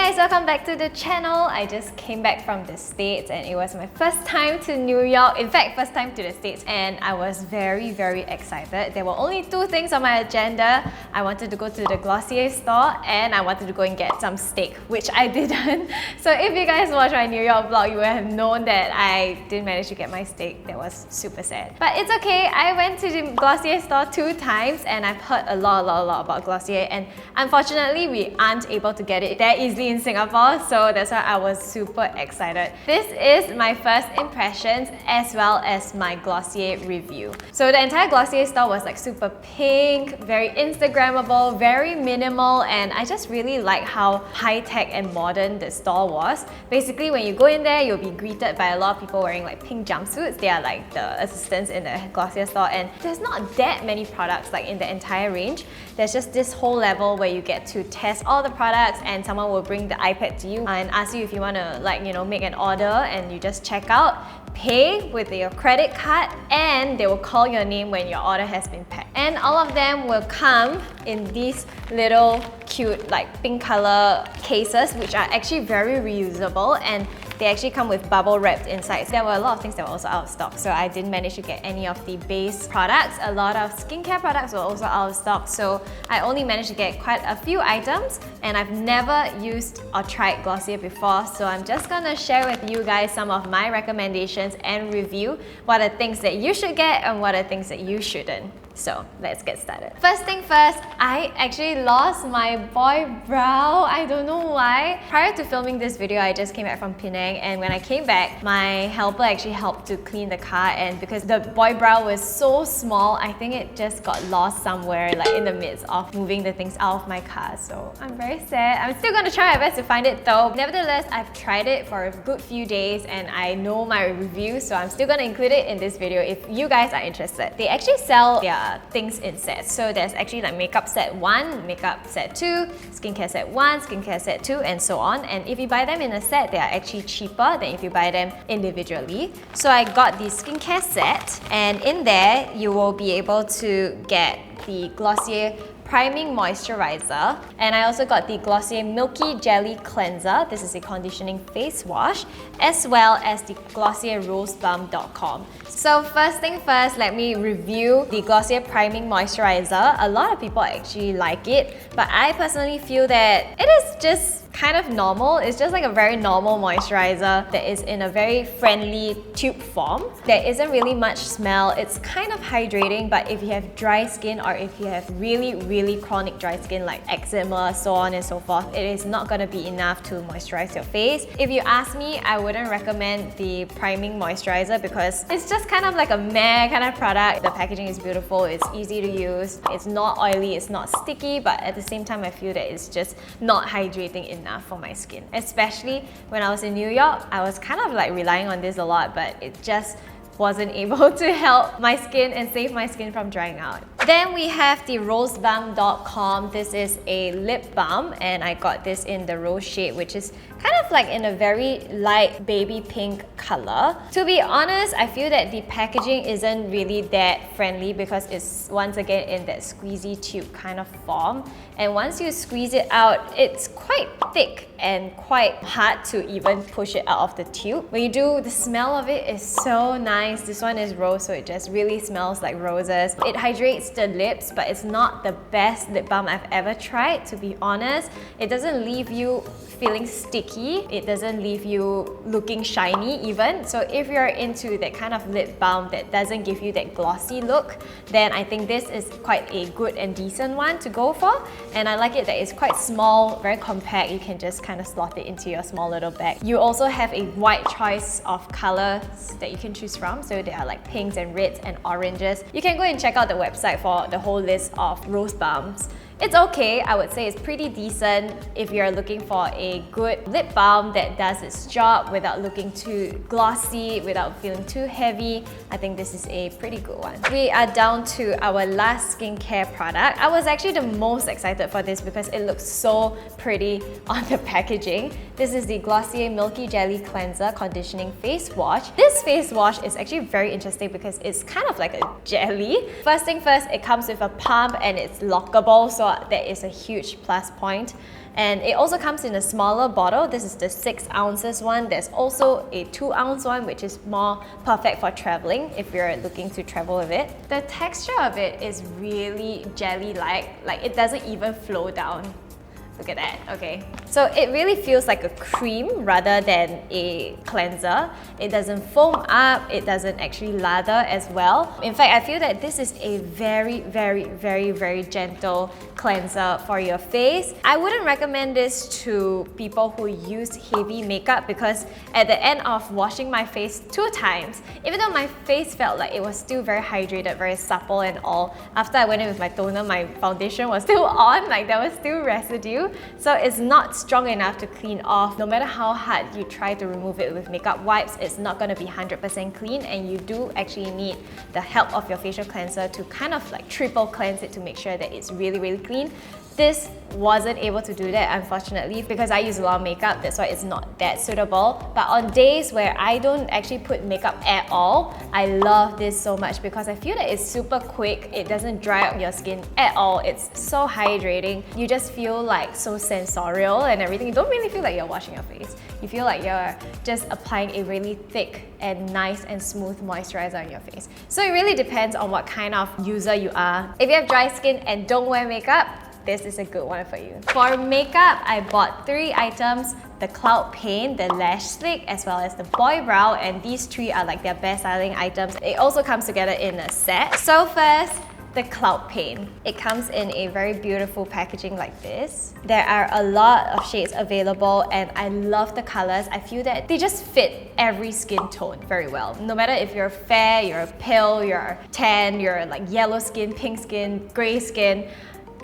guys, welcome back to the channel. I just came back from the States and it was my first time to New York. In fact, first time to the States, and I was very excited. There were only two things on my agenda. I wanted to go to the Glossier Store and I wanted to go and get some steak, which I didn't. So if you guys watch my New York vlog, you would have known that I didn't manage to get my steak. That was super sad. But it's okay. I went to the Glossier Store 2 times and I've heard a lot about Glossier, and unfortunately we aren't able to get it that easily in Singapore, so that's why I was super excited. This is my first impressions as well as my Glossier review. So the entire Glossier store was like super pink, very Instagrammable, very minimal, and I just really like how high-tech and modern the store was. Basically, when you go in there, you'll be greeted by a lot of people wearing like pink jumpsuits. They are like the assistants in the Glossier store, and there's not that many products like in the entire range. There's just this whole level where you get to test all the products and someone will bring the iPad to you and ask you if you want to make an order, and you just check out, pay with your credit card, and they will call your name when your order has been packed. And all of them will come in these little cute like pink color cases, which are actually very reusable, and they actually come with bubble wrapped inside. So there were a lot of things that were also out of stock, so I didn't manage to get any of the base products. A lot of skincare products were also out of stock, so I only managed to get quite a few items, and I've never used or tried Glossier before, so I'm just gonna share with you guys some of my recommendations and review what are things that you should get and what are things that you shouldn't. So let's get started. First thing first, I actually lost my BoyBrow. I don't know why. Prior to filming this video, I just came back from Penang, and when I came back, my helper actually helped to clean the car, and because the BoyBrow was so small, I think it just got lost somewhere like in the midst of moving the things out of my car. So I'm very sad. I'm still gonna try my best to find it though. Nevertheless, I've tried it for a good few days and I know my review, so I'm still gonna include it in this video if you guys are interested. They actually sell their things in sets. So there's actually like makeup set 1, makeup set 2, skincare set 1, skincare set 2, and so on. And if you buy them in a set, they are actually cheaper than if you buy them individually. So I got the skincare set, and in there you will be able to get the Glossier Priming Moisturiser, and I also got the Glossier Milky Jelly Cleanser. This is a conditioning face wash, as well as the Glossier Balm DotCom. So first thing first, let me review the Glossier Priming Moisturiser. A lot of people actually like it, but I personally feel that it is just kind of normal. It's just like a very normal moisturizer that is in a very friendly tube form. There isn't really much smell. It's kind of hydrating, but if you have dry skin or if you have really chronic dry skin like eczema, so on and so forth, it is not going to be enough to moisturize your face. If you ask me, I wouldn't recommend the priming moisturizer because it's just kind of like a meh kind of product. The packaging is beautiful, it's easy to use, it's not oily, it's not sticky, but at the same time I feel that it's just not hydrating enough for my skin. Especially when I was in New York, I was kind of like relying on this a lot, but it just wasn't able to help my skin and save my skin from drying out. Then we have the Balm DotCom. This is a lip balm, and I got this in the rose shade, which is kind of like in a very light baby pink color. To be honest, I feel that the packaging isn't really that friendly because it's once again in that squeezy tube kind of form, and once you squeeze it out, it's quite thick and quite hard to even push it out of the tube. When you do, the smell of it is so nice. This one is rose, so it just really smells like roses. It hydrates the lips, but it's not the best lip balm I've ever tried, to be honest. It doesn't leave you feeling sticky. It doesn't leave you looking shiny even. So if you're into that kind of lip balm that doesn't give you that glossy look, then I think this is quite a good and decent one to go for. And I like it that it's quite small, very compact. You can just kind of slot it into your small little bag. You also have a wide choice of colors that you can choose from. So there are like pinks and reds and oranges. You can go and check out the website for the whole list of rose balms. It's okay, I would say it's pretty decent if you're looking for a good lip balm that does its job without looking too glossy, without feeling too heavy. I think this is a pretty good one. We are down to our last skincare product. I was actually the most excited for this because it looks so pretty on the packaging. This is the Glossier Milky Jelly Cleanser Conditioning Face Wash. This face wash is actually very interesting because it's kind of like a jelly. First thing first, it comes with a pump and it's lockable, so So that is a huge plus point. And it also comes in a smaller bottle. This is the 6 ounces one. There's also a 2 ounce one, which is more perfect for traveling if you're looking to travel with it. The texture of it is really jelly-like. Like, it doesn't even flow down. Look at that, okay. So it really feels like a cream rather than a cleanser. It doesn't foam up, it doesn't actually lather as well. In fact, I feel that this is a very, very, very, very gentle cleanser for your face. I wouldn't recommend this to people who use heavy makeup because at the end of washing my face 2 times, even though my face felt like it was still very hydrated, very supple and all, after I went in with my toner, my foundation was still on, like there was still residue. So it's not strong enough to clean off. No matter how hard you try to remove it with makeup wipes, it's not going to be 100% clean, and you do actually need the help of your facial cleanser to kind of like triple cleanse it to make sure that it's really, really clean. This wasn't able to do that, unfortunately, because I use a lot of makeup, that's why it's not that suitable. But on days where I don't actually put makeup at all, I love this so much because I feel that it's super quick, it doesn't dry up your skin at all, it's so hydrating. You just feel like so sensorial and everything. You don't really feel like you're washing your face. You feel like you're just applying a really thick and nice and smooth moisturizer on your face. So it really depends on what kind of user you are. If you have dry skin and don't wear makeup, this is a good one for you. For makeup, I bought 3 items: the Cloud Paint, the Lash Slick, as well as the BoyBrow, and these 3 are like their best-selling items. It also comes together in a set. So first, the Cloud Paint. It comes in a very beautiful packaging like this. There are a lot of shades available and I love the colors. I feel that they just fit every skin tone very well. No matter if you're fair, you're pale, you're tan, you're like yellow skin, pink skin, grey skin,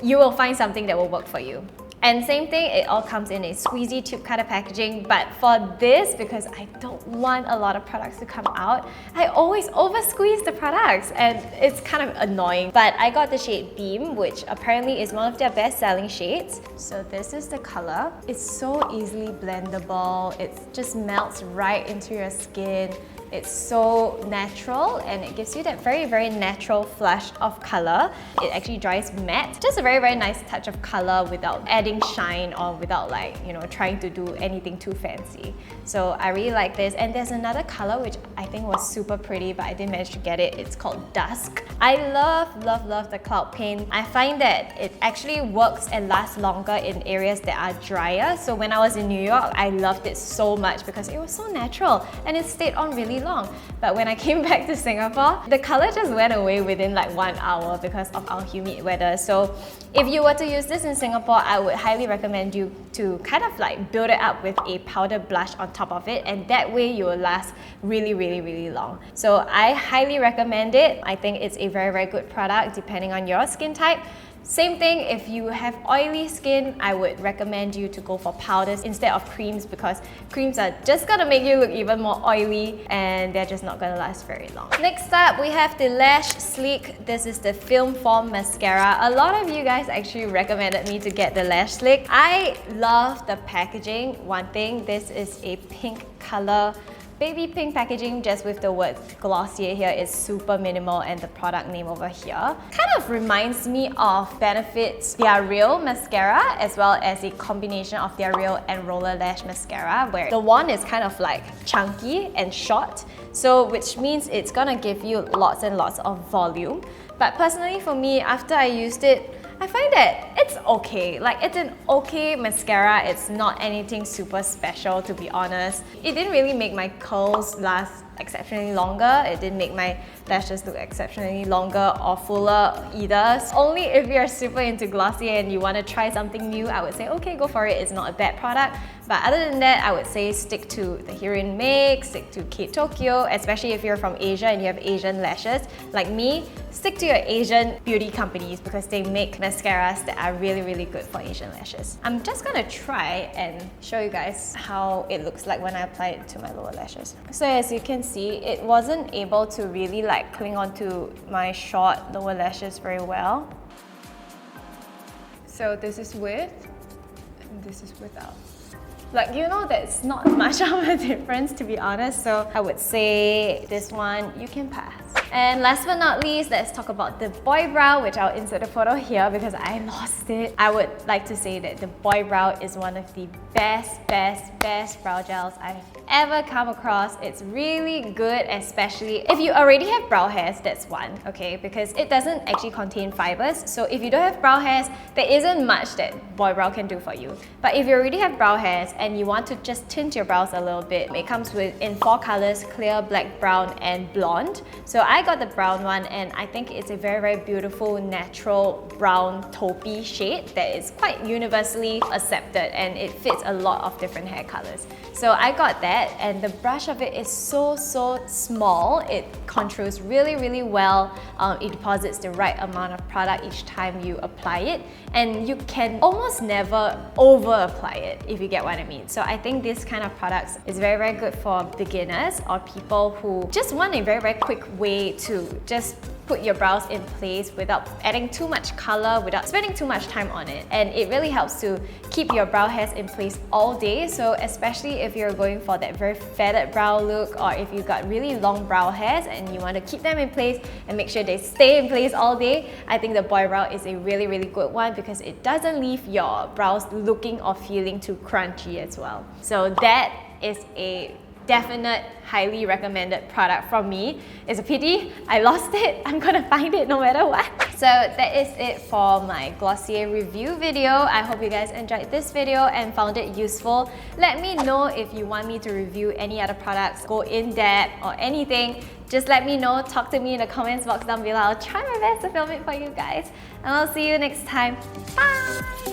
you will find something that will work for you. And same thing, it all comes in a squeezy tube kind of packaging, but for this, because I don't want a lot of products to come out, I always over squeeze the products and it's kind of annoying. But I got the shade Beam, which apparently is one of their best-selling shades. So this is the color. It's so easily blendable, it just melts right into your skin. It's so natural and it gives you that very, very natural flush of color. It actually dries matte. Just a very, very nice touch of color without adding shine or without like, you know, trying to do anything too fancy. So I really like this. And there's another color which I think was super pretty, but I didn't manage to get it. It's called Dusk. I love, love, love the Cloud Paint. I find that it actually works and lasts longer in areas that are drier. So when I was in New York, I loved it so much because it was so natural and it stayed on really long. But when I came back to Singapore, the color just went away within like 1 hour because of our humid weather. So if you were to use this in Singapore, I would highly recommend you to kind of like build it up with a powder blush on top of it, and that way you will last really, really, really long. So I highly recommend it. I think it's a very, very good product depending on your skin type. Same thing, if you have oily skin, I would recommend you to go for powders instead of creams because creams are just gonna make you look even more oily and they're just not gonna last very long. Next up, we have the Lash Slick. This is the film form mascara. A lot of you guys actually recommended me to get the Lash Slick. I love the packaging. One thing, this is a pink color. Baby pink packaging just with the word Glossier here is super minimal, and the product name over here kind of reminds me of Benefit's Their Real mascara as well as a combination of Their Real and Roller Lash mascara, where the wand is kind of like chunky and short, so which means it's gonna give you lots and lots of volume. But personally for me, after I used it, I find that it's okay. Like, it's an okay mascara. It's not anything super special, to be honest. It didn't really make my curls last exceptionally longer. It didn't make my lashes look exceptionally longer or fuller either. So only if you're super into Glossier and you want to try something new, I would say okay, go for it. It's not a bad product. But other than that, I would say stick to the Heroin Make, stick to Kate Tokyo, especially if you're from Asia and you have Asian lashes like me. Stick to your Asian beauty companies because they make mascaras that are really, really good for Asian lashes. I'm just gonna try and show you guys how it looks like when I apply it to my lower lashes. So as you can see, it wasn't able to really like cling onto my short lower lashes very well. So this is with, and this is without. Like, you know, there's not much of a difference, to be honest, so I would say this one you can pass. And last but not least, let's talk about the BoyBrow, which I'll insert a photo here because I lost it. I would like to say that the BoyBrow is one of the best brow gels I've ever come across. It's really good, especially if you already have brow hairs, that's one, okay? Because it doesn't actually contain fibers. So if you don't have brow hairs, there isn't much that BoyBrow can do for you. But if you already have brow hairs and you want to just tint your brows a little bit, it comes in 4 colors: clear, black, brown, and blonde. So I got the brown one, and I think it's a very beautiful natural brown taupey shade that is quite universally accepted, and it fits a lot of different hair colors. So I got that, and the brush of it is so small. It controls really well. It deposits the right amount of product each time you apply it, and you can almost never over apply it, if you get what I mean. So I think this kind of products is very good for beginners or people who just want a very quick way to just put your brows in place without adding too much color, without spending too much time on it. And it really helps to keep your brow hairs in place all day. So especially if you're going for that very feathered brow look, or if you've got really long brow hairs and you want to keep them in place and make sure they stay in place all day, I think the BoyBrow is a really good one because it doesn't leave your brows looking or feeling too crunchy as well. So that is a definite, highly recommended product from me. It's a pity I lost it. I'm gonna find it no matter what. So that is it for my Glossier review video. I hope you guys enjoyed this video and found it useful. Let me know if you want me to review any other products, go in depth or anything. Just let me know, talk to me in the comments box down below. I'll try my best to film it for you guys. And I'll see you next time. Bye!